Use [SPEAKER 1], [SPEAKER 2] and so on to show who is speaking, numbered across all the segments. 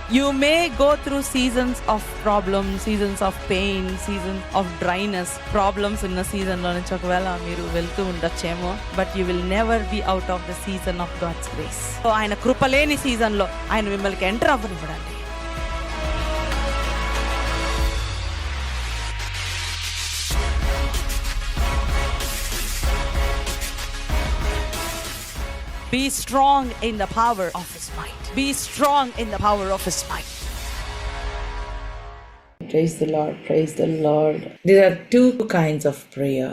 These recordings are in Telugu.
[SPEAKER 1] You may go through seasons of problems, seasons of pain, seasons of dryness, problems ఉన్న సీజన్లో నుంచి ఒకవేళ మీరు వెళ్తూ ఉండొచ్చేమో, but you will never be out of the season of God's grace. So ఆయన కృపలేని సీజన్లో ఆయన మిమ్మల్ని ఎంటర్ అవ్వనివ్వడండి. Be strong in the power of his might. Be strong in the power of his might.
[SPEAKER 2] Praise the Lord, praise the Lord. There are two kinds of prayer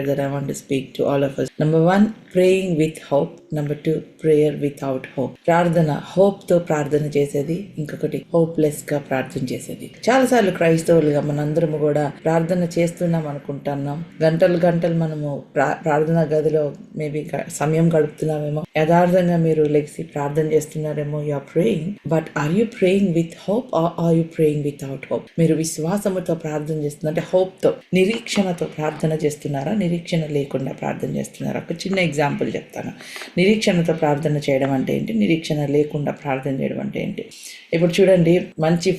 [SPEAKER 2] that I want to speak to all of us. Number one, praying with hope. Number two, prayer without hope. ప్రార్థన హోప్ తో ప్రార్థన చేసేది, ఇంకొకటి హోప్లెస్ గా ప్రార్థన చేసేది. చాలాసార్లు క్రైస్తవులుగా మనందరము కూడా ప్రార్థన చేస్తున్నాం అనుకుంటున్నాం, గంటలు మనము ప్రార్థన గదిలో మేబీ సమయం గడుపుతున్నామేమో, యథార్థంగా మీరు లెగిసి ప్రార్థన చేస్తున్నారేమో. You are praying, but are you praying with hope or are you praying without hope? మీరు విశ్వాసముతో ప్రార్థన చేస్తున్నారు అంటే హోప్ తో, నిరీక్షణతో ప్రార్థన చేస్తున్నారా, నిరీక్షణ లేకుండా ప్రార్థన చేస్తున్నారా? ఒక చిన్న ఎగ్జాంపుల్ చెప్తాను. నిరీక్షణతో ప్రార్థన చేయడం అంటే ఏంటి, నిరీక్షణ లేకుండా ప్రార్థన చేయడం అంటే ఏంటి? ఇప్పుడు చూడండి, మంచి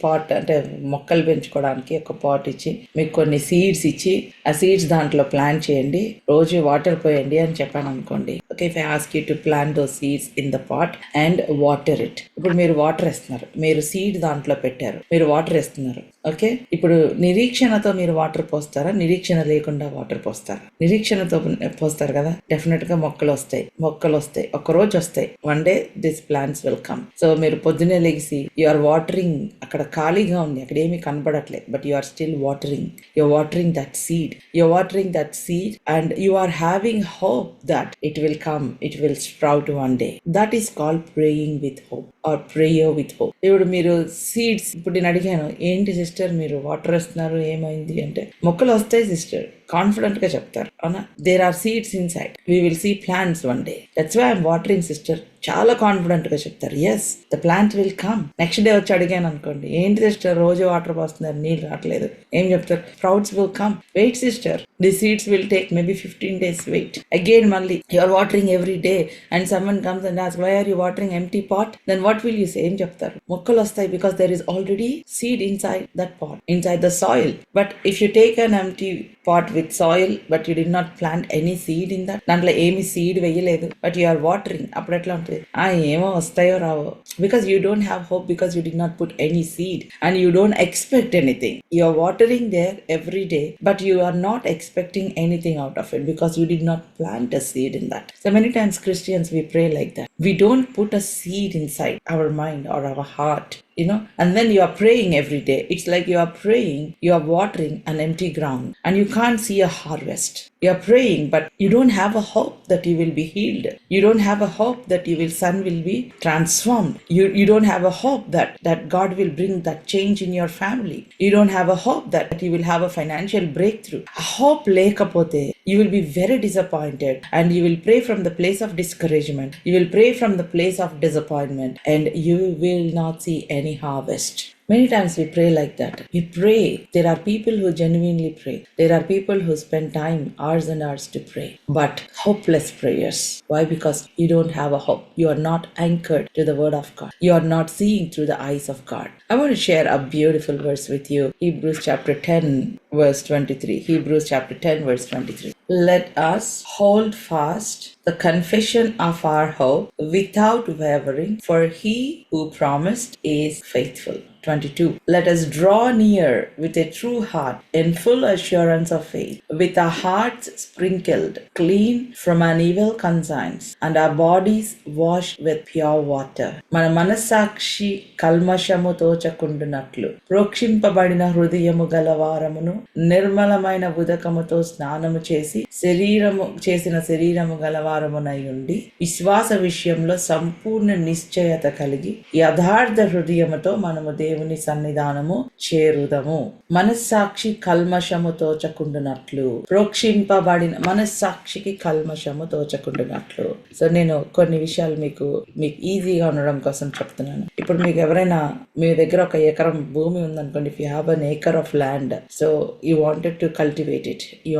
[SPEAKER 2] పాట్ అంటే మొక్కలు పెంచుకోవడానికి ఒక పాట్ ఇచ్చి మీకు కొన్ని సీడ్స్ ఇచ్చి ఆ సీడ్స్ దాంట్లో ప్లాంట్ చేయండి, రోజు వాటర్ పోయండి అని చెప్పాను అనుకోండి. Okay, if I ask you to plant those seeds in the pot and water it. ఇప్పుడు మీరు వాటర్ వేస్తున్నారు, మీరు సీడ్ దాంట్లో పెట్టారు, మీరు వాటర్ వేస్తున్నారు. ఓకే, ఇప్పుడు నిరీక్షణతో మీరు వాటర్ పోస్తారా, నిరీక్షణ లేకుండా వాటర్ పోస్తారా? నిరీక్షణతో పోస్తారు కదా, డెఫినెట్ గా మొక్కలు వస్తాయి, ఒక రోజు వస్తాయి. One day this plants will come. So మీరు పొద్దునే లెగిసి యు ఆర్ వాటరింగ్, అక్కడ ఖాళీగా ఉంది, అక్కడ ఏమీ కనపడట్లేదు, but you are still watering. You are watering that seed and you are having hope that it will come, it will sprout one day. That is called praying with hope or prayer with hope. ఇప్పుడు మీరు సీడ్స్, ఇప్పుడు నేను అడిగాను, ఏంటి సిస్టర్ మీరు వాటర్ వేస్తున్నారు, ఏమైంది అంటే, మొక్కలు వస్తాయి సిస్టర్, కాన్ఫిడెంట్ గా చెప్తారు, అవునా? There are seeds inside, we will see plants one day, that's why I'm watering sister. చాలా కాన్ఫిడెంట్ గా చెప్తారు, yes the plant will come. Next day వచ్చి అడిగాను అనుకోండి, ఏంటి సిస్టర్ రోజు వాటర్ పోస్తున్నారు, నీళ్ళు రావట్లేదు, ఏం చెప్తారు? Sprouts will come. Wait sister, the seeds will take maybe 15 days wait. Again మళ్ళీ you are watering every day and someone comes and ask, why are you watering empty pot? Then what will you say? ఏం చెప్తారు? మొక్కలు వస్తాయి, because there is already seed inside that pot, inside the soil. But if you take an empty pot with soil but you did not plant any seed in that, దాంట్లో ఏమి సీడ్ వేయలేదు, బట్ యు ఆర్ వాటరింగ్, అప్పుడు ఎట్లా ఉంటుంది? ఏమో వస్తాయో రావో, because you don't have hope, because you did not put any seed and you don't expect anything. You are watering there every day but you are not expecting anything out of it because you did not plant a seed in that. So many times Christians, we pray like that. We don't put a seed inside our mind or our heart, you know, and then you are praying every day. It's like you are praying, you are watering an empty ground and you can't see a harvest. You are praying but you don't have a hope that you will be healed. You don't have a hope that son will be transformed. You don't have a hope that God will bring that change in your family. You don't have a hope that you will have a financial breakthrough. A hope lekapothe you will be very disappointed and you will pray from the place of discouragement. You will pray from the place of disappointment and you will not see any harvest. Many times we pray like that. We pray. There are people who genuinely pray. There are people who spend time, hours and hours to pray. But hopeless prayers. Why? Because you don't have a hope. You are not anchored to the word of God. You are not seeing through the eyes of God. I want to share a beautiful verse with you. Hebrews chapter 10 verse 23. Hebrews chapter 10 verse 23. Let us hold fast the confession of our hope without wavering, for he who promised is faithful. 22. Let us draw near with a true heart in full assurance of faith, with our hearts sprinkled clean from an evil conscience and our bodies washed with pure water. మన మనస్సాక్షి కల్మషము తోచకుండునట్లు ప్రోక్షింపబడిన హృదయము గలవారమును నిర్మలమైన ఉదకముతో స్నానము చేసిన శరీరము గలవారమునై ఉండి విశ్వాస విషయంలో సంపూర్ణ నిశ్చయత కలిగి యథార్థ హృదయముతో మనము దేవుని సన్నిధానము చేరుదము. మనస్సాక్షి కల్మషము తోచకుండునట్లు, ప్రోక్షింపబడిన మనస్సాక్షికి కల్మషము తోచకుండునట్లు. సో నేను కొన్ని విషయాలు మీకు ఈజీగా ఉండడం కోసం చెప్తున్నాను. ఇప్పుడు మీకు ఎవరైనా మీ దగ్గర 1 ఎకరం భూమి ఉందనుకోండి, if you have an acre of land, so you wanted to cultivate it, you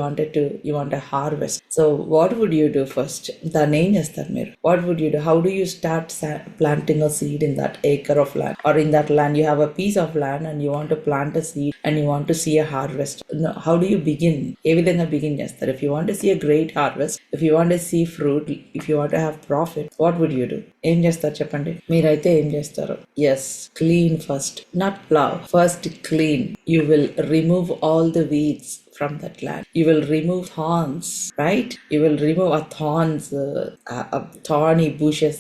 [SPEAKER 2] want harvest. So what would you do first? దాన్ని ఏం చేస్తారు మీరు? What would you do? How do you start planting a seed in that acre of land, or in that land you have a piece of land and you want to plant a seed and you want to see a harvest. How do you begin? ఏ విధంగా బిగిన్ చేస్తారు? If you want to see a great harvest, if you want to see fruit, if you want to have profit, what would you do? ఏం చేస్తారు చెప్పండి? మీరైతే ఏం చేస్తారు? Yes, clean first, not plow. First clean. You will remove all the weeds from that land. You will remove thorns, right? You will remove thorns, thorny bushes,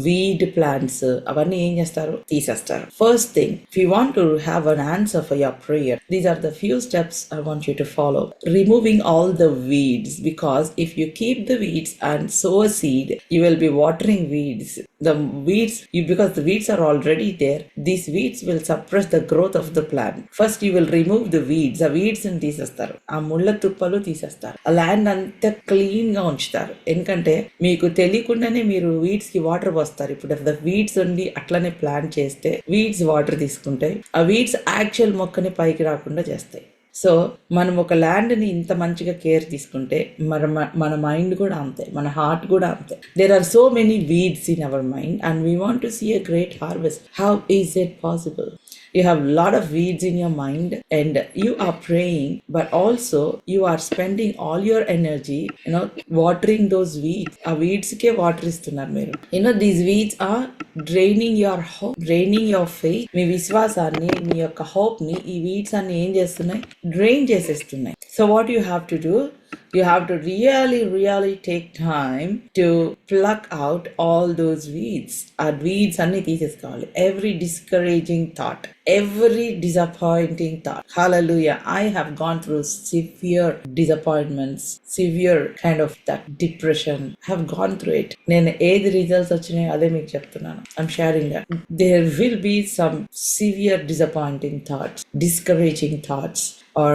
[SPEAKER 2] weed plants. అవ్వన్నీ ఏం చేస్తారు? తీసేస్తారు. First thing, if you want to have an answer for your prayer, these are the few steps I want you to follow. Removing all the weeds, because if you keep the weeds and sow a seed, you will be watering weeds. The weeds, because the weeds are already there, these weeds will suppress the growth of the plant. First you will remove the weeds. ఆ weeds ని తీసేస్తారు, ఆ ముళ్ళ తుప్పలు తీసేస్తారు, ఆ ల్యాండ్ అంతా క్లీన్ గా ఉంచుతారు. ఎందుకంటే మీకు తెలియకుండానే మీరు వీడ్స్ కి వాటర్ పోస్తారు. ఇప్పుడు ద వీడ్స్ ఉండి అట్లనే ప్లాంట్ చేస్తే వీడ్స్ వాటర్ తీసుకుంటాయి, ఆ వీడ్స్ యాక్చువల్ మొక్కని పైకి రాకుండా చేస్తాయి. సో మనం ఒక ల్యాండ్ని ఇంత మంచిగా కేర్ తీసుకుంటే మన మైండ్ కూడా అంతే, మన హార్ట్ కూడా అంతే. There are so many weeds in our mind and we want to see a great harvest. How is it possible? You have a lot of weeds in your mind and you are praying, but also you are spending all your energy, watering those weeds. A weeds ke water istunar meru. These weeds are draining your hope, draining your faith. మీ విశ్వాసాన్ని, మీ యొక్క hope ని ఈ weeds అన్ని ఏం చేస్తున్నాయి? Drain చేసేస్తున్నాయి. So what you have to do? You have to really take time to pluck out all those weeds. ఆ weeds అన్ని తీసేసుకోవాలి. Every discouraging thought, every disappointing thought. Hallelujah. I have gone through severe disappointments, severe kind of that depression. I have gone through it. నేను ఏది రిజల్ట్స్ వచ్చినాయో అదే మీకు చెప్తున్నాను. I'm sharing that. There will be some severe disappointing thoughts, discouraging thoughts, or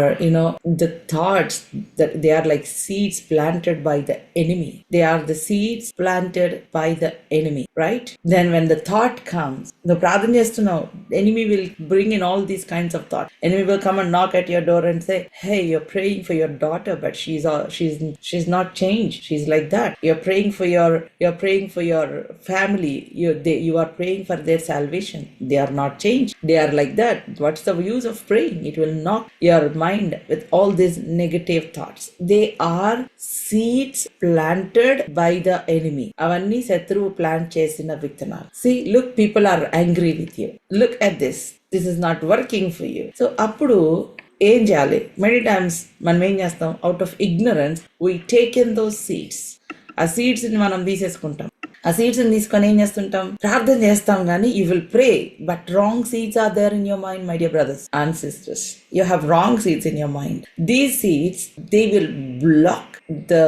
[SPEAKER 2] the thoughts that they are like seeds planted by the enemy. They are the seeds planted by the enemy, right? Then when the thought comes, the ప్రార్థన చేస్తున్నావు, enemy will bring in all these kinds of thoughts. Enemy will come and knock at your door and say, hey, you're praying for your daughter, but she's not changed, she's like that. You're praying for your family, you are praying for their salvation, they are not changed, they are like that. What's the use of praying? It will knock your mind with all these negative thoughts. They are seeds planted by the enemy. అవంన్నీ శత్రువు ప్లాంట్ చేసిన విత్తనాలు. See, look, people are angry with you. Look at this is not working for you. So అప్పుడు ఏం చేయాలి? Many times మనం ఏం చేస్తాం? Out of ignorance we take in those seeds. ఆ సీడ్స్ ని మనం తీసేసుకుంటాం. ఆ సీడ్స్ ని తీసుకొని ఏం చేస్తుంటాం? ప్రార్థన చేస్తాం కానీ you will pray, but wrong seeds are there in your mind, my dear brothers and sisters. You have wrong seeds in your mind. These seeds, they will block the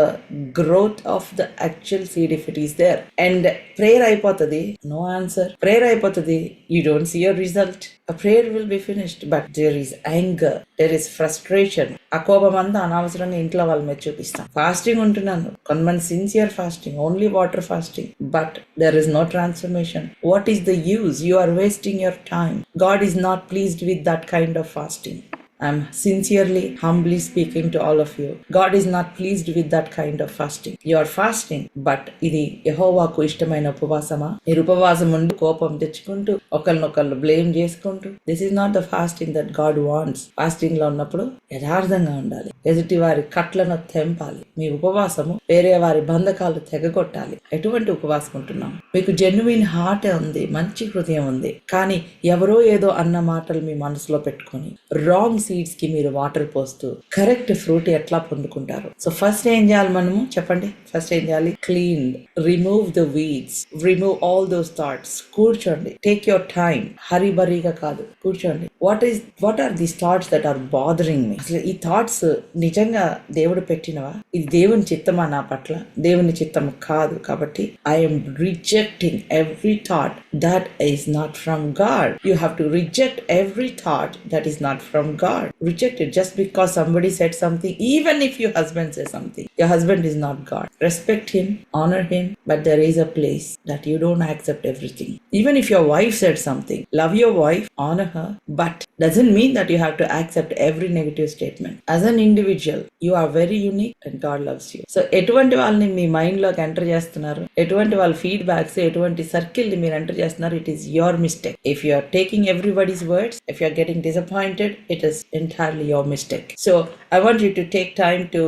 [SPEAKER 2] growth of the actual seed if it is there. And prayer అయిపోతుంది, no answer. Prayer అయిపోతుంది, you don't see a result. A prayer will be finished, but there is anger, there is frustration. ఆ కోపం అంతా అనవసరంగా ఇంట్లో వాళ్ళ మీద చూపిస్తాం. ఫాస్టింగ్ ఉంటున్నాను, కొంతమంది sincere fasting, only water fasting, but there is no transformation. What is the use? You are wasting your time. God is not pleased with that kind of fasting. I'm sincerely, humbly speaking to all of you. God is not pleased with that kind of fasting. You are fasting, but ఇది యెహోవాకు ఇష్టమైన ఉపవాసమా? మీరు ఉపవాసం ఉండి కోపం తెచ్చుకుంటూ ఒకరినొకళ్ళు బ్లేమ్ చేసుకుంటూ, this is not the fasting that God wants. Fasting లో ఉన్నప్పుడు యథార్థంగా ఉండాలి, ఎదుటి వారి కట్లను తెంపాలి. మీ ఉపవాసము వేరే వారి బంధకాలు తెగగొట్టాలి. ఎటువంటి ఉపవాసం ఉంటున్నాం? మీకు జెన్యున్ హార్ట్ ఉంది, మంచి హృదయం ఉంది, కానీ ఎవరో ఏదో అన్న మాటలు మీ మనసులో పెట్టుకొని రాంగ్ సీడ్స్ కి మీరు వాటర్ పోస్తూ కరెక్ట్ ఫ్రూట్ ఎట్లా పొందుకుంటారు? సో ఫస్ట్ ఏం చేయాలి మనము చెప్పండి? ఫస్ట్ ఏం చేయాలి? Clean, remove the weeds, remove all those thoughts. కూర్చోండి, టేక్ యువర్ టైం, హరిబరీగా కాదు, కూర్చోండి. What are these thoughts that are bothering me? అసలు ఈ థాట్స్ నిజంగా దేవుడు పెట్టినవా? ఇది దేవుని చిత్తమా నా పట్ల? దేవుని చిత్తం కాదు. కాబట్టి I'm rejecting every thought that is not from God. You have to reject every thought that is not from God. Reject it just because somebody said something. Even if your husband says something, your husband is not God. Respect him, honor him, but there is a place that you don't accept everything. Even if your wife said something, love your wife, honor her, but doesn't mean that you have to accept every negative statement. As an individual, you are very unique and God loves you. So ఎటువంటి వాళ్ళని మీ మైండ్ లోకి ఎంటర్ చేస్తున్నారు, ఎటువంటి వాళ్ళ ఫీడ్బ్యాక్స్, ఎటువంటి సర్కిల్ ని మీరు ఎంటర్ చేస్తున్నారు, it is your mistake. If you are taking everybody's words, if you are getting disappointed, it is entirely your mistake. So I want you to take time to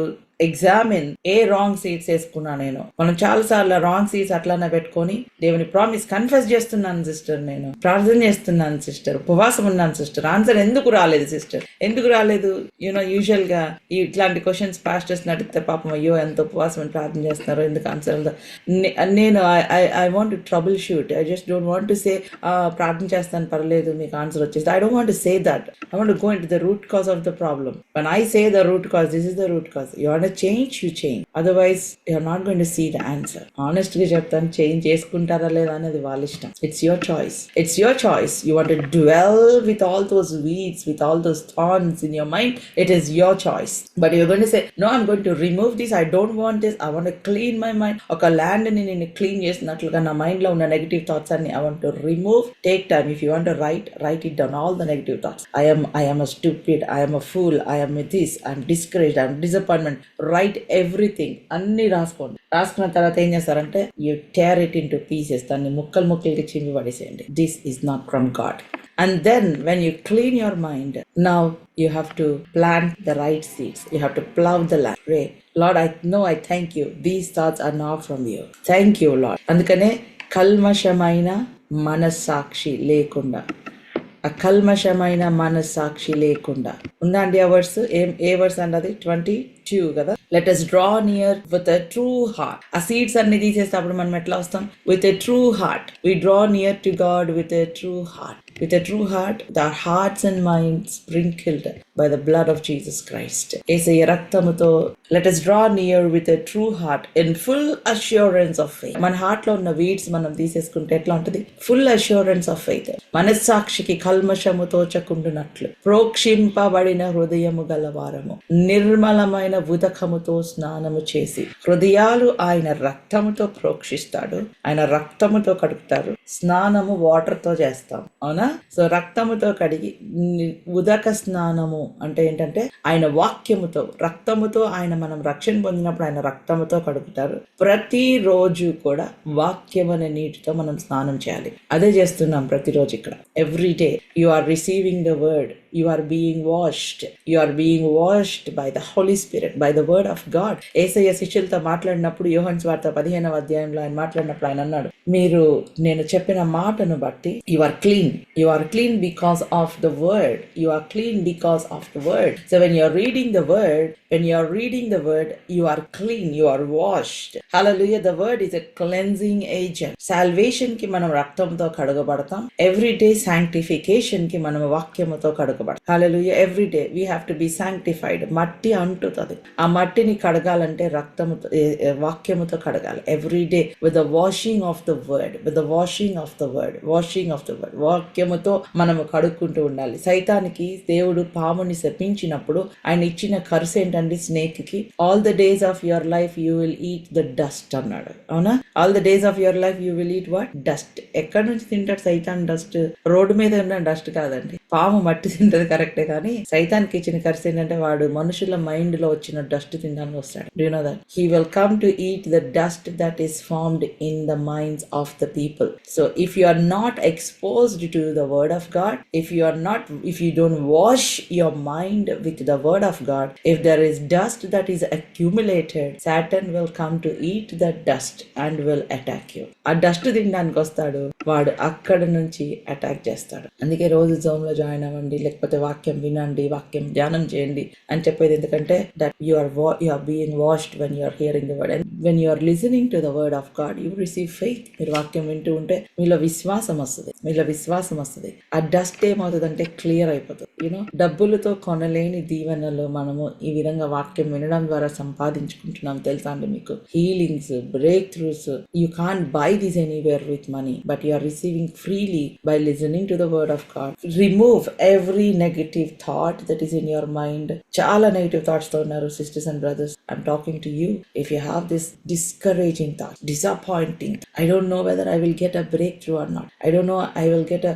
[SPEAKER 2] examine A wrong seeds వేసుకున్నా. నేను మనం చాలా సార్లు రాంగ్ సీడ్స్ అట్లానే పెట్టుకొని దేవుని ప్రామిస్ కన్ఫెస్ చేస్తున్నాను సిస్టర్, నేను ప్రార్థన చేస్తున్నాను సిస్టర్, ఉపవాసం ఉన్నాను సిస్టర్, ఆన్సర్ ఎందుకు రాలేదు సిస్టర్, ఎందుకు రాలేదు? యూజువల్ గా ఇట్లాంటి క్వశ్చన్స్ పాస్టర్స్ అడిగితే పాపం అయ్యో ఎంత ఉపవాసం ప్రార్థన చేస్తున్నారో ఎందుకు ఆన్సర్? నేను I want to trouble shoot. I just don't want to say ప్రార్థన చేస్తాను పర్లేదు మీకు ఆన్సర్ వచ్చేసి. I don't want to say that. I want to go in to the root cause of the problem. When I say the root cause, this is the root cause. You want to change, you change. Otherwise, you're not going to see the answer. Honestly చెప్తాను, చేంజ్ చేసుకుంటారా లేదా అనేది వాళ్ళ ఇష్టం. It's your choice. It's your choice. You want to dwell with all those weeds, with all those thorns in your mind. It is your choice. But you're going to say, no, I'm going to remove this. I don't want this. I want to clean my mind. ఒక ల్యాండ్ ని నేను క్లీన్ చేసినట్లుగా నా మైండ్ లో ఉన్న నెగటివ్ థాట్స్ అన్ని I want to remove. Take time. If you want to write it down, all the negative thoughts. I am a stupid. I am a fool. I am this. I'm discouraged. I'm disappointment. Write everything. అన్ని రాసుకోండి. రాసుకున్న తర్వాత ఏం చేస్తారంటే you tear it into pieces. దాన్ని ముక్కలుగా చింపి పడేసేయండి. This is not from God. And then when you clean your mind, now you have to plant the right seeds. You have to plow the land. Pray, Lord, I thank you. These thoughts are not from you. Thank you, Lord. అందుకనే కల్మషమైన మనస్సాక్షి లేకుండా, అకల్మషమైన మనస్సాక్షి లేకుండా ఉందా అండి? ఆ వర్స్ ఏ వర్స్ అండి? అది 22 కదా. Let us draw near with a true heart. ఆ సీడ్స్ అన్ని తీసేస్తే అప్పుడు మనం ఎట్లా వస్తాం? with a true heart. We draw near to God with a true heart. With a true heart, our hearts and minds sprinkled by the blood of Jesus Christ. యేసయ్య రక్తముతో let us draw near with a true heart in full assurance of faith. మన హార్ట్ లో ఉన్న వీడ్స్ మనం తీసేసుకుంటే ఎట్లా ఉంటుంది? Full assurance of faith. మనస్సాక్షికి కల్మషము తోచకుండునట్లు ప్రోక్షింపబడిన హృదయము గలవారము నిర్మలమైన ఉదకముతో స్నానము చేసి. హృదయాలు ఆయన రక్తముతో ప్రోక్షిస్తాడు, ఆయన రక్తముతో కడుగుతారు. స్నానము వాటర్ తో చేస్తాం, అవునా? సో రక్తముతో కడిగి ఉదక స్నానము అంటే ఏంటంటే ఆయన వాక్యముతో, రక్తముతో ఆయన మనం రక్షణ పొందినప్పుడు ఆయన రక్తముతో కడుగుతారు. ప్రతిరోజు కూడా వాక్యం అనే నీటితో మనం స్నానం చేయాలి. అదే చేస్తున్నాం ప్రతిరోజు ఇక్కడ. Every day you are receiving the word, you are being washed by the Holy Spirit, by the word of God. యేసయ్య శిష్యులతో మాట్లాడినప్పుడు యోహాను సువార్త 15వ అధ్యాయంలో ఆయన మాట్లాడినప్పుడు ఆయన అన్నాడు, మీరు నేను చెప్పిన మాటను బట్టి you are clean because of the word. You are clean because of the word. So when you are reading the word, you are clean, you are washed. Hallelujah. The word is a cleansing agent. Salvation కి మనం రక్తంతో కడగబడతాం. Every day sanctification కి మనం వాక్యముతో కడగబడతాం. Hallelujah. Every day we have to be sanctified. మట్టి అంటుతుంది. ఆ మట్టిని కడగాలంటే రక్తముతో, వాక్యముతో కడగాలి. Every day with the washing of the word. వాక్యముతో మనము కడుక్కుంటూ ఉండాలి. సైతానికి దేవుడు పాముని శపించినప్పుడు ఆయన ఇచ్చిన కర్స్ ఏంటండి? స్నేక్ కి all the days of your life you will eat the dust అన్నాడు, అవునా? all the days of your life you will eat what? Dust. ఎక్కడి నుంచి తింటాడు సైతాన్ డస్ట్? రోడ్డు మీద ఉన్న డస్ట్ కాదండి. పాము మట్టి తింటది కరెక్టే, కానీ సైతానికి ఇచ్చిన కర్స్ ఏంటంటే వాడు మనుషుల మైండ్ లో వచ్చిన డస్ట్ తినడానికి వస్తాడు. Do you know that? He will come to eat the dust that is formed in the minds of the people. So if you are not exposed to the word of God, if you don't wash your mind with the word of God, if there is dust that is accumulated, Satan will come to eat that dust and will attack you. ఆ డస్ట్ తినడానికి వస్తాడు. వాడు అక్కడ నుంచి అటాక్ చేస్తాడు. అందుకే రోజు జోమ్ లో జాయిన్ అవ్వండి, లేకపోతే వాక్యం వినండి, వాక్యం ధ్యానం చేయండి అని చెప్పేది. ఎందుకంటే that you are being washed when you are hearing the word and when you are listening to the word of God you receive faith. మీరు వాక్యం వింటూ ఉంటే మీలో విశ్వాసం వస్తుంది. ఆ డస్ట్ ఏమవుతుందంటే క్లియర్ అయిపోతుంది. డబ్బులతో కొనలేని దీవెనలు మనము ఈ విధంగా వాక్యం వినడం ద్వారా సంపాదించుకుంటున్నాం. తెలుసా అండి మీకు? Healings, breakthroughs, you can't buy this anywhere with money, but you are receiving freely by listening to the word of God. Remove every negative thought that is in your mind. చాలా నెగటివ్ థాట్స్ తో ఉన్నారు sisters and brothers. I'm talking to you. If you have this discouraging thoughts, disappointing, I don't know whether I will get a breakthrough or not, I don't know I will get a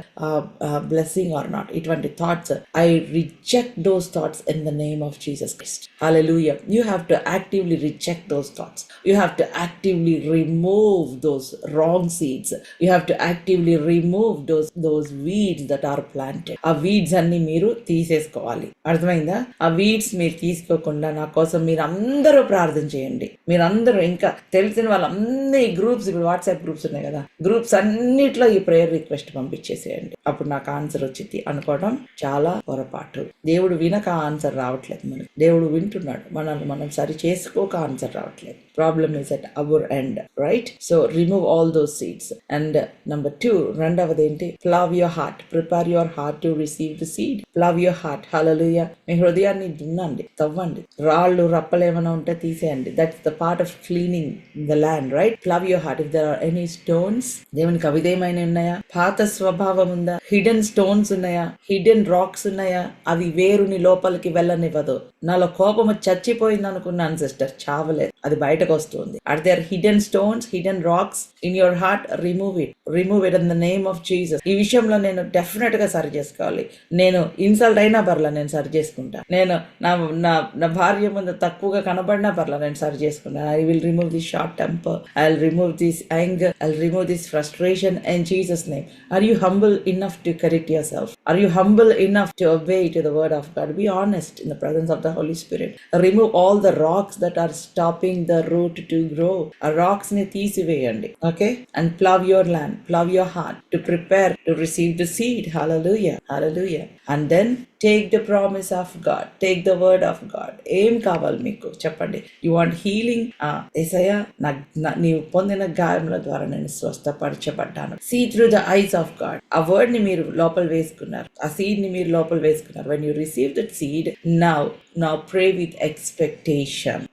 [SPEAKER 2] blessing or not, ఇటువంటి thoughts, I reject those thoughts in the name of Jesus Christ. Hallelujah. You have to actively reject those thoughts. You have to actively remove those wrong seeds. You have to actively remove those weeds that are planted. ఆ weeds అన్ని మీరు తీసేసుకోవాలి. అర్థమైందా? ఆ weeds మీరు తీసుకోకుండా నా కోసం మీరు అందరూ ప్రార్థన చేయండి. మీరందరూ ఇంకా తెలిసిన వాళ్ళందరి గ్రూప్స్, ఇప్పుడు వాట్సాప్ గ్రూప్స్ ఉన్నాయి కదా, గ్రూప్స్ అన్నిట్లో ఈ ప్రేయర్ రిక్వెస్ట్ పంపించేసేయండి. అప్పుడు నాకు ఆన్సర్ వచ్చింది అనుకోవడం చాలా పొరపాటు. దేవుడు వినక ఆన్సర్ రావట్లేదు మనకి. దేవుడు వింటున్నాడు, మనల్ని మనం సరి చేసుకోక ఆన్సర్ రావట్లేదు. Problem is at our end, right? So remove all those seeds. And number 2, రెండవది ఏంటి? Plough your heart. Prepare your heart to receive the seed. Plough your heart. Hallelujah. మీ హృదయాన్ని దున్నండి, తవ్వండి. రాళ్ళు రప్పలు ఏమైనా ఉంటే తీసేయండి. That's the part of cleaning the land, right? Plough your heart. If there are any stones, దేవునికి అవిధేయమైన ఉన్నాయా? పాత స్వభావం ఉందా? హిడెన్ స్టోన్స్ ఉన్నాయా? హిడెన్ రాక్స్ ఉన్నాయా? అవి వేరుని లోపలికి వెళ్ళనివ్వదు. నాలో కోపము చచ్చిపోయింది అనుకున్నాను సిస్టర్, చావలేదు, అది బయటకు వస్తుంది. Are there hidden stones, hidden rocks in your heart? Remove it in the name of Jesus. ఈ విషయంలో నేను డెఫినెట్ గా సరి చేసుకోవాలి. నేను ఇన్సల్ట్ అయినా పర్లా, నేను సరి చేసుకుంటా. నేను నా భార్య ముందు తక్కువగా కనబడినా పర్లా, నేను సరి చేసుకుంటా. I will remove this short temper, I will remove this anger, I will remove this frustration in Jesus name. Are you humble enough to correct yourself? Are you humble enough to obey to the word of God? Be honest in the presence of the Holy Spirit. Remove all the rocks that are stopping the root to grow. Rocks ni teesiveyandi, okay? And plow your land, plow your heart to prepare to receive the seed. Hallelujah, hallelujah. And then take the promise of God, take the word of God. ఏం కావాలి మీకు చెప్పండి? You want healing? యేసయ్యా, నీవు పొందిన గాయముల ద్వారా నేను స్వస్థపరచబడ్డాను. See through the eyes of God. ఆ వర్డ్ ని మీరు లోపల వేసుకున్నారు, ఆ సీడ్ ని మీరు లోపల వేసుకున్నారు. when you receive that seed, now pray with expectation.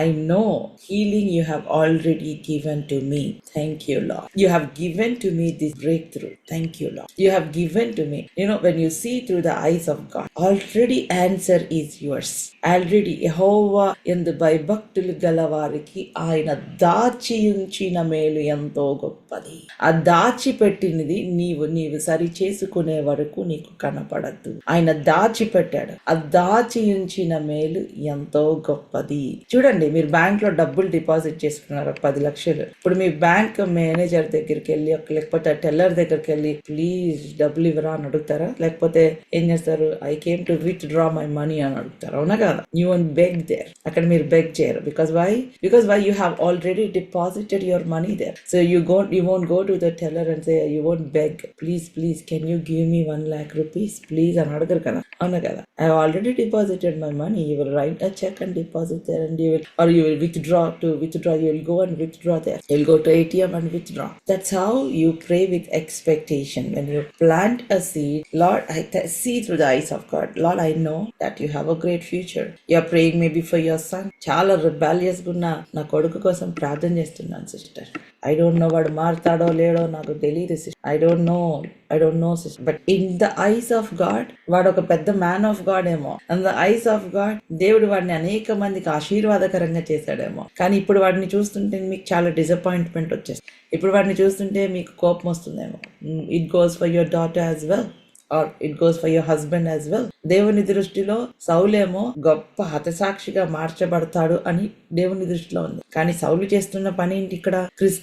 [SPEAKER 2] I know healing you have already given to me. Thank you, Lord. You have given to me this breakthrough. Thank you, Lord. You have given to me. When you see through the eyes of God, already answer is yours. Already యెహోవా యందు భయభక్తులు గలవారికి ఆయన దాచి ఉంచిన మేలు ఎంతో గొప్పది. ఆ దాచిపెట్టినది నీవు సరి చేసుకునే వరకు నీకు కనపడద్దు. ఆయన దాచిపెట్టాడు. ఆ దాచి ఉంచిన మేలు ఎంతో గొప్పది. చూడండి, మీరు బ్యాంక్ లో డబ్బులు డిపాజిట్ చేసుకున్నారు 10 లక్షలు. ఇప్పుడు మీ బ్యాంక్ మేనేజర్ దగ్గరికి వెళ్ళి, లేకపోతే టెల్లర్ దగ్గరికి వెళ్ళి, ప్లీజ్ డబ్బులు ఇవ్వరా అని అడుగుతారా? లేకపోతే ఏం చేస్తారు? I came to withdraw my money అని అడుగుతారు, అవునా కదా? You won't beg there. అక్కడ మీరు బెగ్ చేయరు. Because why you have already deposited your money there. So you won't go to the teller and say, you won't beg, please can you give me 1 lakh rupees please అని అడగరు కదా, అవునా కదా? I have already deposited my money. You will write a check and deposit there, and you will withdraw. You will go and withdraw there. You will go to ATM and withdraw. That's how you pray with expectation. When you plant a seed, Lord, I see through the eyes of God. Lord, I know that you have a great future. You are praying maybe for your son. చాలా rebellious గున్నా నా కొడుకు కోసం ప్రార్థన చేస్తున్నాను సిస్టర్. I don't know వాడు మారుతాడో లేడో నాకు తెలియదు sister. I don't know sister. But in the eyes of God, వాడు ఒక పెద్ద మ్యాన్ ఆఫ్ గాడ్ ఏమో. And the eyes of God, దేవుడు వాడిని అనేక మందికి ఆశీర్వాదకరంగా చేశాడేమో. కానీ ఇప్పుడు వాడిని చూస్తుంటే మీకు చాలా డిసప్పాయింట్మెంట్ వచ్చేస్తుంది. ఇప్పుడు వాడిని చూస్తుంటే మీకు కోపం వస్తుందేమో. It goes for your daughter as well. or it goes for your husband as well. దేవుని దృష్టిలో సౌలేమో గొప్ప హతసాక్షిగా మార్చబడతాడు అని దేవుని దృష్టిలో ఉంది. కానీ సౌలు చేస్తున్న పని ఏంటి? ఇక్కడ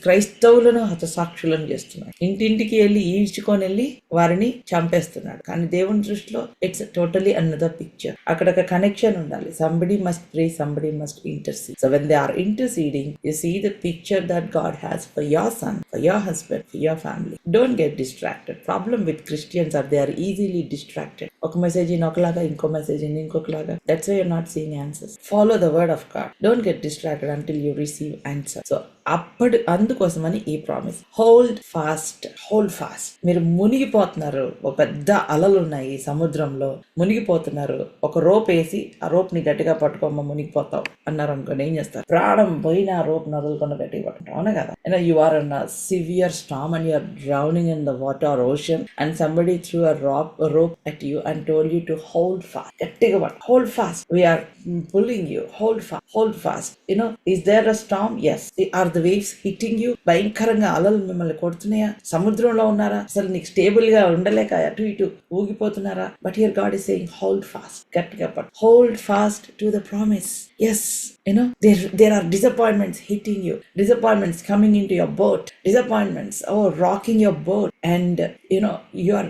[SPEAKER 2] క్రైస్తవులను హతసాక్షులను చేస్తున్నాడు. ఇంటింటికి వెళ్ళి ఈడ్చుకొని వెళ్ళి వారిని చంపేస్తున్నాడు. కానీ దేవుని దృష్టిలో ఇట్స్ టోటలీ అనదర్ పిక్చర్. అక్కడ ఒక కనెక్షన్ ఉండాలి. Somebody must pray, somebody must intercede. So when they are interceding, you see the picture that God has for your son, for your husband, for your family. Don't get distracted. Problem with Christians are they are easily distracted. ఒక మెసేజ్ ఒకలాగా, ఇంకో మెసేజ్ ఇంకొకలాగా. That's why you're not seeing answers. Follow the word of God. Don't get distracted until you receive answer. So అందుకోసమని ఈ promise. Hold fast, hold fast. మీరు మునిగిపోతున్నారు, ఒక పెద్ద అలలు ఉన్నాయి సముద్రంలో, మునిగిపోతున్నారు. ఒక రోప్ వేసి ఆ రోప్ ని గట్టిగా పట్టుకోమ్మ మునిగిపోతావు అన్నారు అనుకోండి, ఏం చేస్తారు? ప్రాణం పోయిన ఆ రోప్ నదులుకుండా గట్టిగా పట్టుకుంటాం, అవునా కదా? You are in a severe storm and you are drowning in the water or ocean and somebody threw a rope at you and told you to hold fast. గట్టిగా పట్టు, hold fast. We are pulling you. Hold fast, hold fast. Is there a storm? Yes. Are the waves hitting you? భయంకరంగా అలలు మిమ్మల్ని కొడుతున్నాయా? సముద్రంలో ఉన్నారా? అసలు నీకు స్టేబుల్ గా ఉండలేక అటు ఇటు ఊగిపోతున్నారా? But here God is saying hold fast. గట్టిగా పట్టు. Hold fast to the promise. Yes, there are disappointments hitting you, disappointments coming into your boat, disappointments rocking your boat, and you are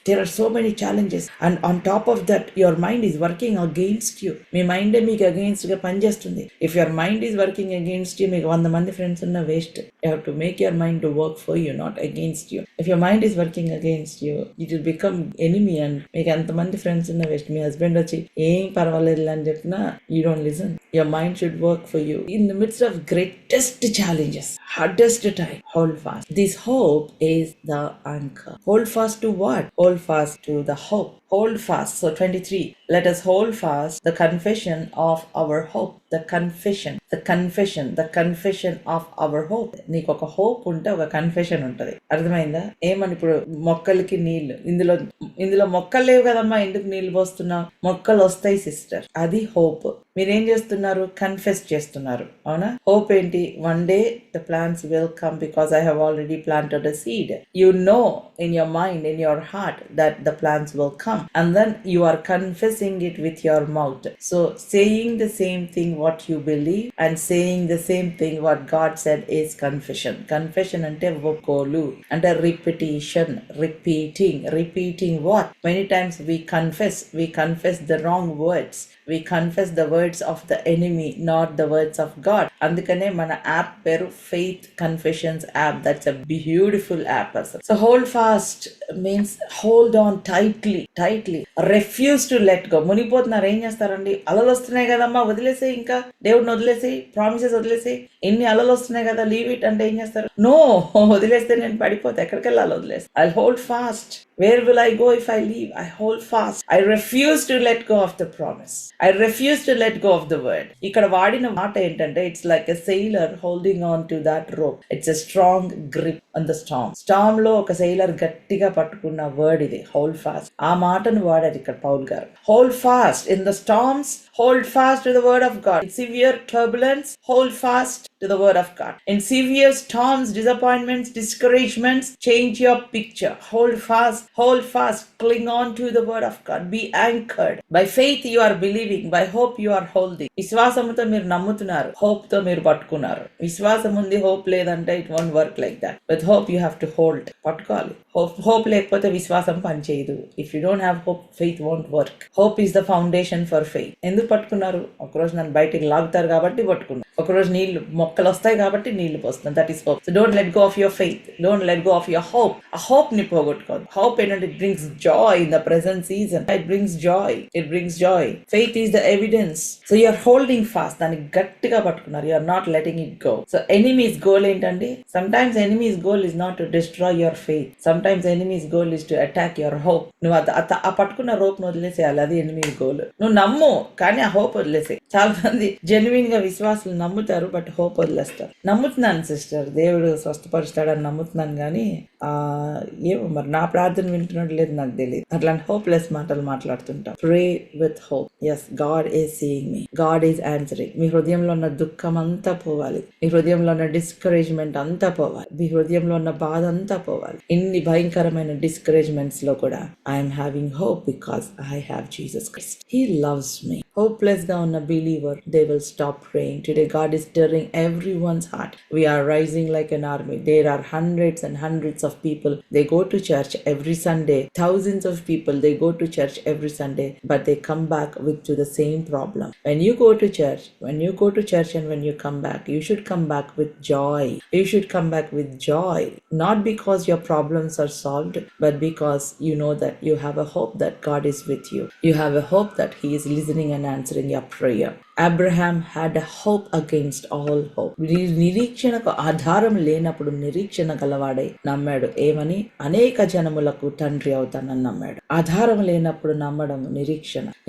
[SPEAKER 2] there are so many challenges, and on top of that your mind is working against you. Me mind మీకు అగైన్స్ గా పనిచేస్తుంది. If your mind is working against you, మీకు 100 మంది ఫ్రెండ్స్ ఉన్న waste. You have to make your mind to work for you, not against you. If your mind is working against you, it will become enemy, and మీకు ఎంతమంది ఫ్రెండ్స్ ఉన్న వేస్ట్. మీ హస్బెండ్ వచ్చి ఏం పర్వాలేదు అని చెప్పినా you don't listen. Your mind should work for you. In the midst of greatest challenges, hardest time, hold fast. This hope is the anchor. Hold fast to what? Hold fast to the hope. Hold fast. So 23. Let us hold fast the confession of our hope. The confession of our hope. నీకు ఒక హోప్ ఉంటే ఒక కన్ఫెషన్ ఉంటది. అర్థమైందా? ఏమని ఇప్పుడు మొక్కలకి నీళ్లు, ఇందులో మొక్కలు లేవు కదమ్మా, ఎందుకు నీళ్లు పోస్తున్నావు? మొక్కలు వస్తాయి సిస్టర్. అది హోప్. మీరేం చేస్తున్నారు? కన్ఫెస్ చేస్తున్నారు, అవునా? హోప్ ఏంటి? One day the plants will come because I have already planted a seed. You know in your mind, in your heart that the plants will come, and then you are confessing it with your mouth. So saying the same thing what you believe and saying the same thing what God said is confession. Confession ante vokolu, ante repetition, repeating what? Many times we confess the wrong words. We confess the words of the enemy, not the words of God. అందుకనే మన యాప్ పేరు faith confessions app. That's a beautiful app. So hold fast means hold on tightly. Refuse to let go. మునిగిపోతున్నారు, ఏం చేస్తారండి? అలలు వస్తున్నాయి కదమ్మా, వదిలేసే, ఇంకా దేవుడిని వదిలేసి, ప్రామిసెస్ వదిలేసి, ఎన్ని అలలు వస్తున్నాయి కదా, లీవ్ ఇట్ అంటే ఏం చేస్తారు? నో, వదిలేస్తే నేను పడిపోతే ఎక్కడికి వెళ్ళాలి? వదిలేసి I'll hold fast. Where will I go if I leave? I hold fast. I refuse to let go of the promise. I refuse to let go of the word. ఇక్కడ వాడిన మాట ఏంటంటే, it's like a sailor holding on to that rope. It's a strong grip on the storm. Storm లో ఒక sailor గట్టిగా పట్టుకున్న వర్డ్ ఇది, hold fast. ఆ మాటను వాడారు ఇక్కడ పౌల్ గారు. Hold fast in the storms. Hold fast to the word of God. In severe turbulence, hold fast to the word of God. In severe storms, disappointments, discouragements, change your picture. Hold fast. Cling on to the word of God. Be anchored. By faith you are believing. By hope you are holding. విశ్వాసముతో మీరు నమ్ముతున్నారు, hope తో మీరు పట్టుకున్నారు. విశ్వాసం ఉంది, hope లేదంటే it won't work like that. With hope you have to hold. పట్టుకోవాలి. Hope లేకపోతే విశ్వాసం పనిచేయదు. If you don't have hope, faith won't work. Hope is the foundation for faith. ఎందుకు పట్టుకున్నారు? ఒకరోజు నన్ను బయటికి లాగుతారు కాబట్టి పట్టుకున్నారు. ఒకరోజు నీళ్లు, మొక్కలు వస్తాయి కాబట్టి నీళ్లు పోస్తున్నాను. That is hope. So don't let go of your faith. Don't let go of your hope. ఆ హోప్ ని పోగొట్టుకోదు. హోప్ ఏంటంటే it brings joy in the present season. It brings joy. Faith is the evidence. So you are holding fast. దాన్ని గట్టిగా పట్టుకున్నారు. You are not letting it go. So enemy's goal ఏంటండి? Sometimes enemy's goal is not to destroy your faith. Sometimes enemy's goal is to attack your hope. నువ్వు ఆ పట్టుకున్న రోప్ ను వదిలేసేయాలి. అది ఎనిమీ గోల్. నువ్వు నమ్ము, కానీ కానీ ఆ హోప్ వదిలేసి చాలా మంది జెన్యున్ గా విశ్వాసులు నమ్ముతారు, బట్ హోప్ వదిలేస్తారు. నమ్ముతున్నాను సిస్టర్, దేవుడు స్వస్థపరుస్తాడని నమ్ముతున్నాను, కానీ ఏమో మరి నా ప్రార్థన వింటున్నట్టు లేదు, నాకు తెలియదు. అట్లాంటి హోప్లెస్ మాటలు మాట్లాడుతుంటాం. Pray with hope. Yes, God is seeing me, God is answering. మీ హృదయంలో ఉన్న దుఃఖం అంతా పోవాలి, మీ హృదయంలో ఉన్న డిస్కరేజ్మెంట్ అంతా పోవాలి, మీ హృదయంలో ఉన్న బాధ అంతా పోవాలి. ఇన్ని భయంకరమైన డిస్కరేజ్మెంట్స్ లో కూడా I'm having hope because I have Jesus Christ. He loves me. Hopeless ga unna believer, they will stop praying. Today God is stirring everyone's heart. We are rising like an army. There are hundreds and hundreds of people. They go to church every Sunday. Thousands of people, they go to church every Sunday, but they come back to the same problem. When you go to church and when you come back, you should come back with joy. You should come back with joy. Not because your problems are solved, but because you know that you have a hope that God is with you. You have a hope that He is listening and answering your prayer. Abraham had a hope against all hope. నిరీక్షణకు ఆధారం లేనప్పుడు నిరీక్షణ గలవాడై నమ్మాడు. ఏమని? అనేక జనములకు తండ్రి అవుతానని నమ్మాడు. ఆధారం లేనప్పుడు నమ్మడం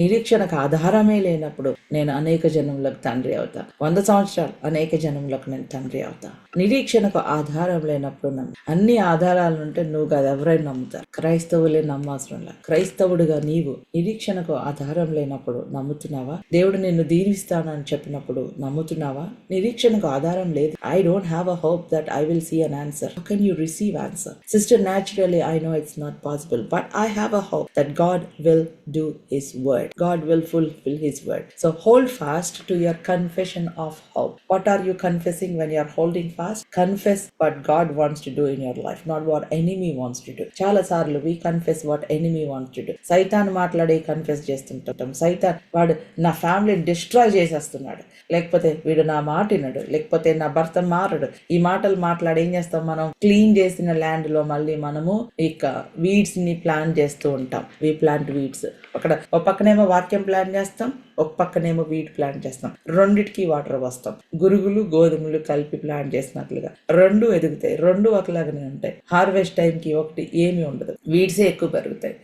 [SPEAKER 2] నిరీక్షణకు ఆధారమే లేనప్పుడు నేను అనేక జనములకు తండ్రి అవుతా, 100 సంవత్సరాలు అనేక జనములకు నేను తండ్రి అవుతా. నిరీక్షణకు ఆధారం లేనప్పుడు అన్ని ఆధారాలు ఉంటే నువ్వు కాదు, ఎవరైనా నమ్ముతారు. క్రైస్తవులే నమ్మవసరం లేదు. క్రైస్తవుడిగా నీవు నిరీక్షణకు ఆధారం లేనప్పుడు నమ్ముతున్నావా? దేవుడు నిన్ను దీవిస్తానని చెప్పినప్పుడు నమ్ముతున్నావా? నిరీక్షణకు ఆధారం లేదు. I don't have a hope that I will see an answer. How can you receive answer? Sister, naturally I know it's not possible, but I have a hope that God will do His word. God will fulfill His word. So hold fast to your confession of hope. What are you confessing when you are holding fast? Confess what God wants to do in your life, not what enemy wants to do. చాలా సార్లు we confess what enemy wants to do. సైతాన్ మాట్లాడే కన్ఫెస్ చేస్తుంటాం. సైతాన్ వాడు నా ఫ్యామిలీని డిస్ట్రాయ్ చేసేస్తున్నాడు, లేకపోతే వీడు నా మాట వినడు, లేకపోతే నా భర్త మారడు. ఈ మాటలు మాట్లాడి ఏం చేస్తాం? మనం క్లీన్ చేసిన ల్యాండ్ లో మళ్ళీ మనము ఇక వీడ్స్ ని ప్లాన్ చేస్తూ ఉంటాం. వి ప్లాంట్ వీడ్స్. అక్కడ ఒక పక్కనేమో వాక్యం ప్లాన్ చేస్తాం, ఒక పక్కనేమో వీడ్ ప్లాన్ చేస్తాం. రెండిటికి వాటర్ వస్తాం. గురుగులు గోధుమలు కలిపి ప్లాన్ చేసినట్లుగా రెండు ఎదుగుతాయి, రెండు ఒకలాగానే ఉంటాయి. హార్వెస్ట్ టైం కి ఒకటి ఏమి ఉండదు, వీడ్సే ఎక్కువ పెరుగుతాయి.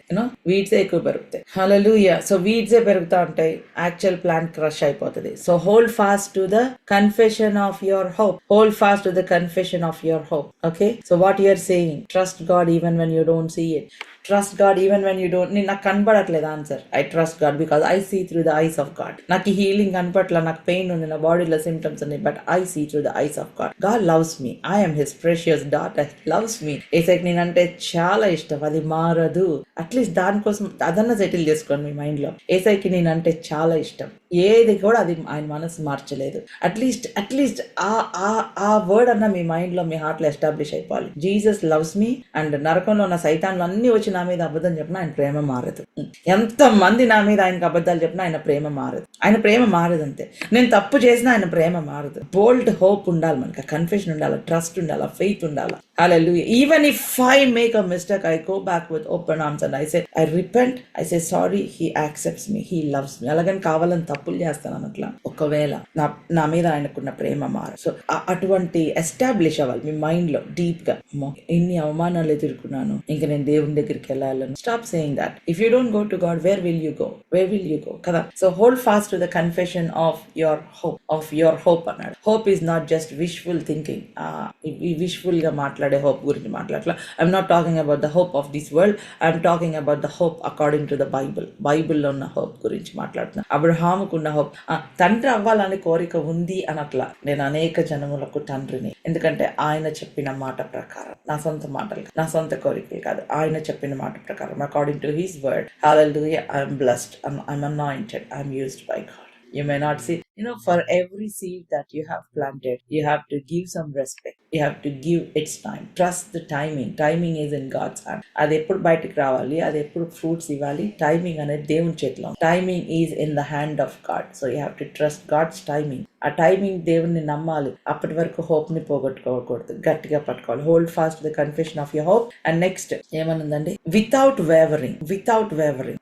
[SPEAKER 2] వీడ్సే ఎక్కువ పెరుగుతాయి. హల్లెలూయా. సో వీడ్సే పెరుగుతా ఉంటాయి, యాక్చువల్ ప్లాన్ క్రష్ అయిపోతుంది. So hold fast to the confession of your hope. Hold fast to the confession of your hope. Okay, so what you are saying, trust God even when you don't see it. Trust God even when you don't. నాకు కనపడట్లేదు answer. I trust God because I see through the eyes of God. నాకు హీలింగ్ కనపట్ల, నాకు పెయిన్ ఉంది, నా బాడీలో సిమ్టమ్స్ ఉన్నాయి, but I see through the eyes of God. God loves me. I am His precious daughter. He loves me. ఏసైకి నేనంటే చాలా ఇష్టం, అది మారదు. అట్లీస్ట్ దానికోసం అదన్నా సెటిల్ చేసుకోండి మీ మైండ్ లో. ఏసైకి నేనంటే చాలా ఇష్టం, ఏది కూడా అది ఆయన మనసు మార్చలేదు. అట్లీస్ట్ ఆ వర్డ్ అన్న మీ మైండ్ లో, మీ హార్ట్ లో ఎస్టాబ్లిష్ అయిపోవాలి. Jesus loves me. అండ్ నరకంలో ఉన్న సైతాన్లు అన్ని వచ్చి నా మీద అబద్ధం చెప్పినా ఆయన ప్రేమ మారదు. ఎంత మంది నా మీద ఆయనకు అబద్ధాలు చెప్పినా ఆయన ప్రేమ మారదు. ఆయన ప్రేమ మారదు అంతే. నేను తప్పు చేసినా ఆయన ప్రేమ మారదు. బోల్డ్ హోప్ ఉండాలి మనకి, కన్ఫెషన్ ఉండాలి, ట్రస్ట్ ఉండాలి, ఫెయిత్ ఉండాలి. Hallelujah. Even if I make a mistake, I go back with open arms and I say, I repent, I say sorry, He accepts me, He loves me. అలాగని కావాలని తప్పులు చేస్తాను అన్నట్లా. ఒకవేళ నా మీద ఆయనకున్న ప్రేమ మారు. సో అటువంటి ఎస్టాబ్లిష్ అవ్వాలి మీ మైండ్ లో డీప్ గా. ఎన్ని అవమానాలు ఎదుర్కొన్నాను, ఇంకా నేను దేవుని దగ్గరికి వెళ్ళాలను. Stop saying that. If you don't go to God, where will you go కదా. So hold fast to the confession of your hope అన్నాడు. Hope is not just wishful thinking. Wishful గా మాట్లాడే hope గురించి మాట్లాడట్లా. I'm not talking about the hope of this world. I'm talking about the hope according to the Bible. బైబిల్లో ఉన్న హోప్ గురించి మాట్లాడుతున్నా. అబ్రహాముకున్న హోప్, తండ్రి అవ్వాలని కోరిక ఉంది అనట్లా. నేను అనేక జనములకు తండ్రిని, ఎందుకంటే ఆయన చెప్పిన మాట ప్రకారం, నా సొంత మాటలు, నా సొంత కోరికలు కాదు, ఆయన చెప్పిన మాట ప్రకారం, according to His word. Hallelujah. I'm blessed, I'm anointed, I'm used by God. You may not see, for every seed that you have planted, you have to give some respect. You have to give its time. Trust the timing. Timing is in God's hand. అది ఎప్పుడు బయటకు రావాలి, అది ఎప్పుడు ఫ్రూట్స్ ఇవ్వాలి, టైమింగ్ అనేది దేవుని చేతిలో. Timing is in the hand of God. So you have to trust God's timing. ఆ టైమింగ్ దేవుణ్ణి నమ్మాలి. అప్పటి వరకు హోప్ ని పోగొట్టుకోకూడదు, గట్టిగా పట్టుకోవాలి. Hold fast the confession of your hope. And next ఏమనుందండి, వితౌట్ వేవరింగ్.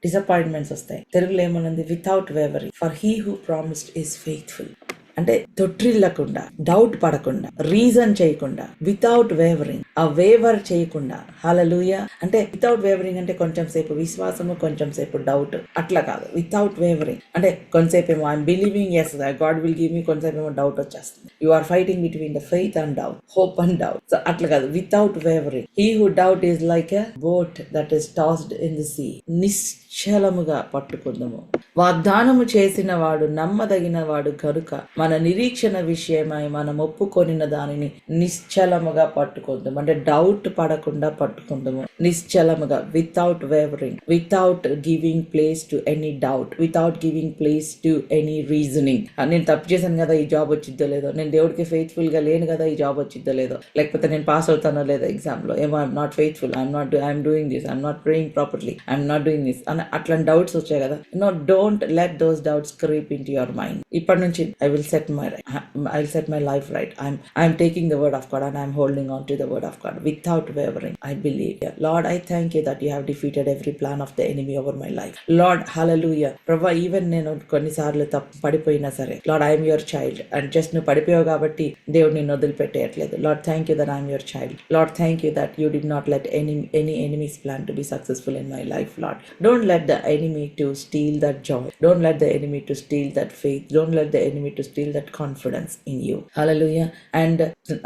[SPEAKER 2] డిసప్పాయింట్మెంట్స్ వస్తాయి. తెలుగులో ఏమనుంది, without wavering. For he who promised is faithful. అంటే తొట్టిల్లకుండా, డౌట్ పడకుండా, రీజన్ చేయకుండా, వితౌట్ వేవరింగ్, ఆ వేవర్ చేయకుండా. హల్లెలూయా. అంటే వితౌట్ వేవరింగ్ అంటే కొంచెం సేపు విశ్వాసము, కొంచెం సేపు డౌట్, అట్లా కాదు. వితౌట్ వేవరింగ్ అంటే కొంతసేపు ఏమో I'm believing yes God will give me, కొంతసేపు ఏమో డౌట్ వచ్చేస్తుంది. You are fighting between the faith and doubt, hope and doubt. So అట్లా కాదు. Without wavering, he who doubt is like a boat that is tossed in the sea. నిశ్చలముగా పట్టుకుందాము. వాగ్దానము చేసిన వాడు నమ్మదగిన వాడు కనుక మన నిరీక్షణ విషయమై మనం ఒప్పుకొనిన దానిని నిశ్చలముగా పట్టుకుందాం. అంటే డౌట్ పడకుండా పట్టుకుందాము. నిశ్చలముగా, without wavering, without giving place to any doubt, without giving place to any reasoning. నేను తప్పు చేశాను కదా, ఈ జాబ్ వచ్చిద్దో లేదో, నేను దేవుడికి ఫెయిత్ఫుల్ గా లేను కదా, ఈ జాబ్ వచ్చిద్దో లేదో, లేకపోతే నేను పాస్ అవుతానో లేదో ఎగ్జామ్ లో, ఏమో I'm not faithful, I'm doing this, I'm not praying properly, I'm not doing this అని అట్లాంటి డౌట్స్ వచ్చాయి కదా. Don't let those doubts creep in to your mind. ఇప్పటి నుంచి I will set my life right. I'm taking the word of God and I'm holding on to the word of God without wavering. I believe. Lord, I thank you that you have defeated every plan of the enemy over my life. Lord, hallelujah. Prabha, even నేను కొన్నిసార్లు తప్పు పడిపోయినా సరే, Lord, I am your child. And just నువ్వు పడిపోయావు కాబట్టి దేవుడు నిన్ను వదిలిపెట్టేయట్లేదు. Lord, thank you that I am your child. Lord, thank you that you did not let any enemy's plan to be successful in my life, Lord. Don't let the enemy to steal that joy. Don't let the enemy to steal that faith. Don't let the enemy to steal that confidence in you. Hallelujah. And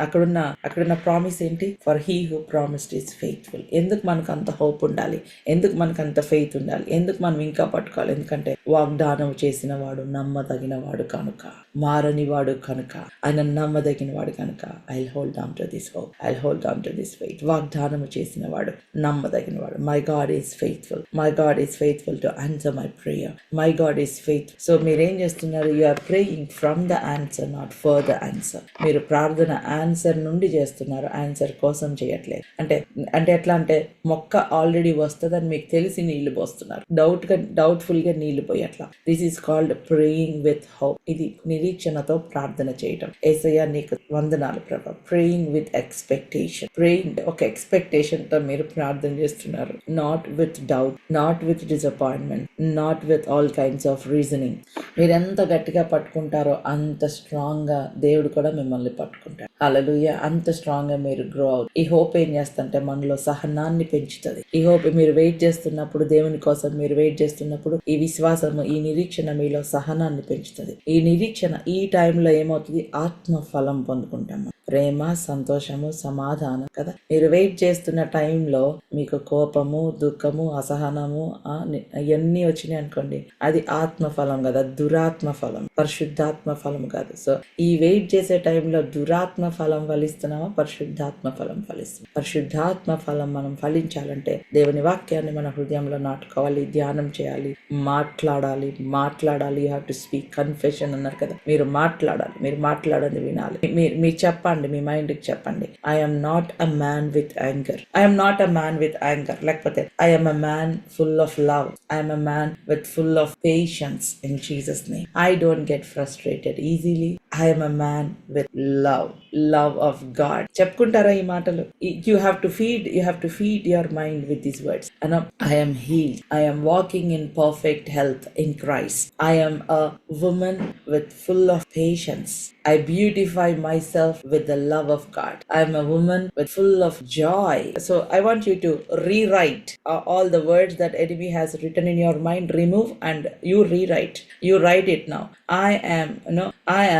[SPEAKER 2] అక్కడున్న ప్రామిస్ ఏంటి? For he who promised is faithful. ఎందుకు మనకు అంత హోప్ ఉండాలి? ఎందుకు మనకు అంత ఫెయిత్ ఉండాలి? ఎందుకు మనం ఇంకా పట్టుకోవాలి? ఎందుకంటే వాగ్దానం చేసిన వాడు నమ్మదగిన వాడు కనుక, మారని వాడు కనుక, ఆయన నమ్మదగిన వాడు కనుక, I hold on to this hope, I hold on to this faith. వాగ్దానం చేసిన వాడు నమ్మదగిన వాడు. My God is faithful. My God is faithful to answer my prayer. My God is faithful. So మీరేం చేస్తున్నారు? You are praying from the answer, not for the answer. మీరు ప్రార్థన ఆన్సర్ నుండి చేస్తున్నారు, ఆన్సర్ కోసం చేయట్లేదు. అంటే ఎట్లా అంటే మొక్క ఆల్రెడీ వస్తుందని మీకు తెలిసి నీళ్లు పోస్తున్నారు, డౌట్ఫుల్ గా నీళ్లు పోయట్లా. This is called praying with hope. ఇది నిరీక్షణతో ప్రార్థన చేయటం. యేసయ్యా నీకు వందనాలు ప్రభా. Praying with expectation. ప్రేయింగ్ ఒక ఎక్స్పెక్టేషన్ తో మీరు ప్రార్థన చేస్తున్నారు. Not with doubt, not with disappointment, not with all kinds of reasoning. మీరు ఎంత గట్టిగా పట్టుకుంటారో అంత స్ట్రాంగ్ గా దేవుడు కూడా మిమ్మల్ని పట్టుకుంటారు. హల్లెలూయా. అంత స్ట్రాంగ్ గా మీరు గ్రో అవుట్. ఈ హోప్ ఏం చేస్తుంటే మనలో సహనాన్ని పెంచుతుంది. ఈ హోప్ మీరు వెయిట్ చేస్తున్నప్పుడు, దేవుని కోసం మీరు వెయిట్ చేస్తున్నప్పుడు, ఈ విశ్వాసము, ఈ నిరీక్షణ మీలో సహనాన్ని పెంచుతుంది. ఈ నిరీక్షణ ఈ టైంలో ఏమవుతుంది? ఆత్మ ఫలం పొందుకుంటాము. ప్రేమ, సంతోషము, సమాధానం కదా. మీరు వెయిట్ చేస్తున్న టైంలో మీకు కోపము, దుఃఖము, అసహనము ఇవన్నీ వచ్చినాయి అనుకోండి, అది ఆత్మ ఫలం కదా, దురాత్మ ఫలం, పరిశుద్ధాత్మ ఫలం కాదు. సో ఈ వెయిట్ చేసే టైంలో దురాత్మ ఫలం ఫలిస్తున్నామా, పరిశుద్ధాత్మ ఫలం ఫలిస్తున్నాం. పరిశుద్ధాత్మ ఫలం మనం ఫలించాలంటే దేవుని వాక్యాన్ని మన హృదయంలో నాటుకోవాలి, ధ్యానం చేయాలి, మాట్లాడాలి. You have to speak. Confession అన్నారు కదా, మీరు మాట్లాడాలి, వినాలి. మీరు చెప్పండి, మీ మైండ్ కి చెప్పండి, I'm not a man with anger, లేకపోతే I'm a man full of love, I'm a man with full of patience in Jesus name. I don't get frustrated easily. I'm a man with love of God. చెప్పుకుంటారా ఈ మాటలు? You have to feed your mind with these words. I am healed. I am walking in perfect health in Christ. I am a woman with full of patience. I beautify myself with the love of God. I am a woman with full of joy. So I want you to rewrite all the words that enemy has written in your mind. Remove and you rewrite. You write it now. I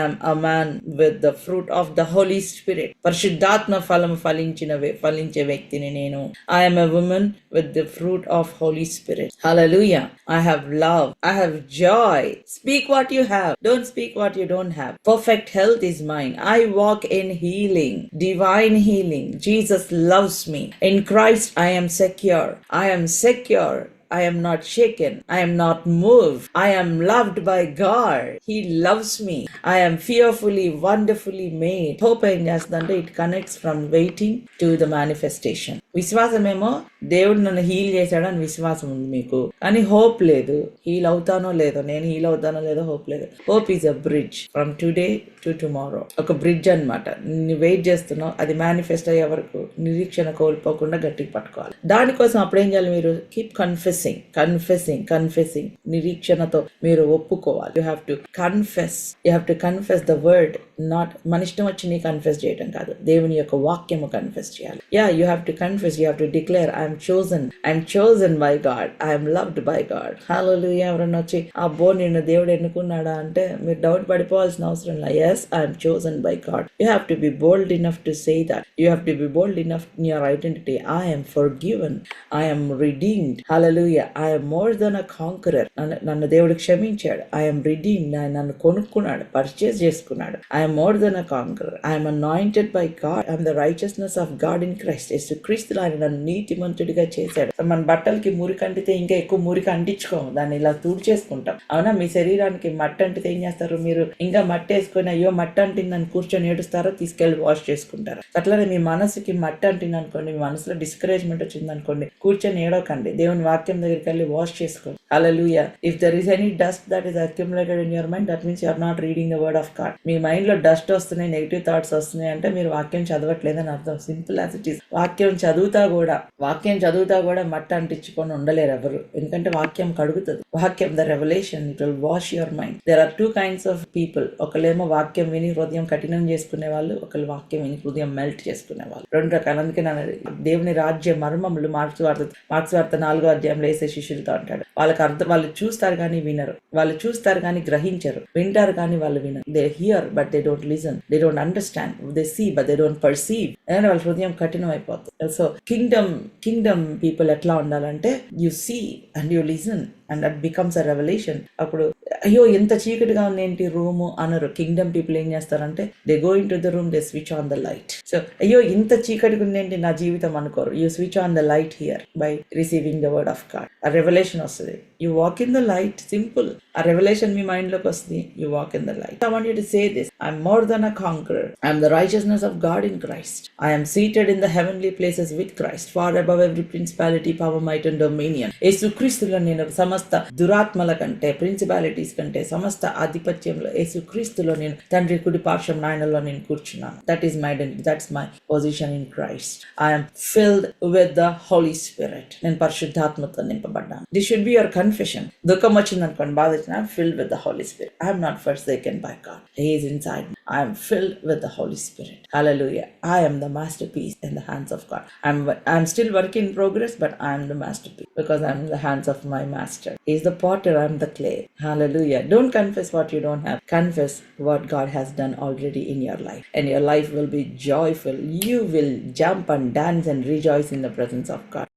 [SPEAKER 2] am a man with the fruit of the Holy Spirit. Parishuddhatma phalam ఫలించే వ్యక్తిని నేను. I am a woman with the fruit of Holy Spirit. Hallelujah. I have love. I have joy. Speak what you have. Don't speak what you don't have. Perfect health is mine. I walk in healing, divine healing. Jesus loves me. In Christ I am secure. I am not shaken. I am not moved. I am loved by God. He loves me. I am fearfully, wonderfully made. Hope ఏం చేస్తుందంటే it connects from waiting to the manifestation. విశ్వాసమేమో దేవుడు నన్ను హీల్ చేశాడని విశ్వాసం ఉంది మీకు, కానీ హోప్ లేదు. నేను హీల్ అవుతానో లేదో హోప్ లేదు. Hope is a bridge from today to tomorrow. ఒక బ్రిడ్జ్ అనమాట. నువ్వు వెయిట్ చేస్తున్నావు, అది మేనిఫెస్ట్ అయ్యే వరకు నిరీక్షణ కోల్పోకుండా గట్టిగా పట్టుకోవాలి. దానికోసం అప్పుడు ఏం చేయాలి? మీరు కీప్ కన్ఫెసింగ్ కన్ఫెసింగ్ నిరీక్షణతో మీరు ఒప్పుకోవాలి. You have to confess the word, not మన ఇష్టం వచ్చి నీ కన్ఫెస్ చేయడం కాదు, దేవుని యొక్క వాక్యము కన్ఫెస్ చేయాలి. You have to confess, you have to declare I'm chosen by God, I'm loved by God. హల్లెలూయా. ఎవరన్నా వచ్చి అబ్బో నిన్ను దేవుడు ఎన్నుకున్నాడా అంటే మీరు డౌట్ పడిపోవాల్సిన అవసరం లేదు. yes, I'm chosen by God. You have to be bold enough to say that. You have to be bold enough in your identity. I am forgiven, I am redeemed. Hallelujah. I am more than a conqueror. నన్ను దేవుడు క్షమించాడు. I am redeemed. ఆయన నన్ను కొనుక్కున్నాడు, పర్చేస్ చేసుకున్నాడు. I am more than a conqueror. I am anointed by God. I am the righteousness of God in Christ. యేసుక్రీస్తులో ఆయన నన్ను నీతిమంతుడిగా చేశాడు. మన బట్టలకి మురికి అంటితే ఇంకా ఎక్కువ మురికి అంటించుకోము, దాన్ని ఇలా తుడిచేసుకుంటాం. అవునా? మీ శరీరానికి మట్టి అంటితే ఏం చేస్తారు? మీరు ఇంకా మట్టి వేసుకొని అయ్యో మట్టి అంటిందని కూర్చొని ఏడుస్తారో, తీసుకెళ్లి వాష్ చేసుకుంటారు. అట్లానే మీ మనసుకి మట్టి అంటింది అనుకోండి, మీ మనసులో డిస్కరేజ్మెంట్ వచ్చింది అనుకోండి, కూర్చొని ఏడవకండి, దేవుని వాక్యం దగ్గరికి వెళ్ళి వాష్ చేసుకోండి. Hallelujah. If there is any dust that is accumulated in your mind, that means you are not reading the word of God. మీ మైండ్ లో డస్ట్ వస్తున్నాయి, నెగిటివ్ థాట్స్ వస్తున్నాయి అంటే మీరు వాక్యం చదవట్లేదని అర్థం. Simple as it is. వాక్యం చదువుతా కూడా మట్టి అంటించుకొని ఉండలేరు ఎవరు, ఎందుకంటే వాక్యం కడుగుతుంది. వాక్యం the revolution, it will wash your mind. There are 2 kinds of people. ఒకళ్ళేమో వాక్యం విని హృదయం కఠినం చేసుకునే వాళ్ళు, ఒకళ్ళు వాక్యం విని హృదయం మెల్ట్ చేసుకునే వాళ్ళు. 2 రకాలు. అందుకే దేవుని రాజ్య మర్మములు మార్క్స్ వార్త 4వ అధ్యాయంలో వేసే శిష్యులతో అంటాడు. వాళ్ళు చూస్తారు కానీ వినరు, వాళ్ళు చూస్తారు కానీ గ్రహించరు, వింటారు కానీ వాళ్ళు వినరు. They hear but they don't listen, they don't understand, they see but they don't perceive. అంటే వాళ్ళ హృదయం కఠినం అయిపోతుంది. సో కింగ్డమ్ పీపుల్ ఎట్లా ఉండాలంటే you see and you listen and that becomes a revolution. అప్పుడు అయ్యో ఎంత చీకటిగా ఉంది ఏంటి రూము అనరు. కింగ్డమ్ పీపుల్ ఏం చేస్తారంటే they go in to the room, they switch on the light. So అయ్యో ఇంత చీకటిగా ఉంది ఏంటి నా జీవితం అనుకోరు. You switch on the light here by receiving the word of God. ఆ రెవల్యూషన్ వస్తుంది. You walk in the light. Simple. ఆ రెవల్యూషన్ మీ మైండ్ లోకి వస్తుంది. You walk in the light. I want you to say this. I'm more than a conqueror. I'm the righteousness of God in Christ. I'm seated in the heavenly places with Christ, far above every principality, power, might and dominion. యేసుక్రీస్తులో నేను సమస్త దురాత్మల కంటే, ప్రిన్సిపాలిటీస్ కంటే, సమస్త ఆధిపత్యంలో యేసుక్రీస్తులో నేను తండ్రి కుడి పార్శ్వం నాయనలో నేను కూర్చున్నాను. That is my identity, that's my position in Christ. I'm filled with the Holy Spirit. నేను పరిశుద్ధాత్మతో నింపబడ్డాను. This should be your confession. దుఃఖం వచ్చింది అనుకోండి, బాధ వచ్చింది, I'm filled with the Holy Spirit. I'm not forsaken by God. He is inside me. I am filled with the Holy Spirit. Hallelujah. I am the masterpiece in the hands of God. I'm still work in progress, but I am the masterpiece because I am in the hands of my master. He is the potter, I am the clay. Hallelujah. Don't confess what you don't have. Confess what God has done already in your life, and your life will be joyful. You will jump and dance and rejoice in the presence of God.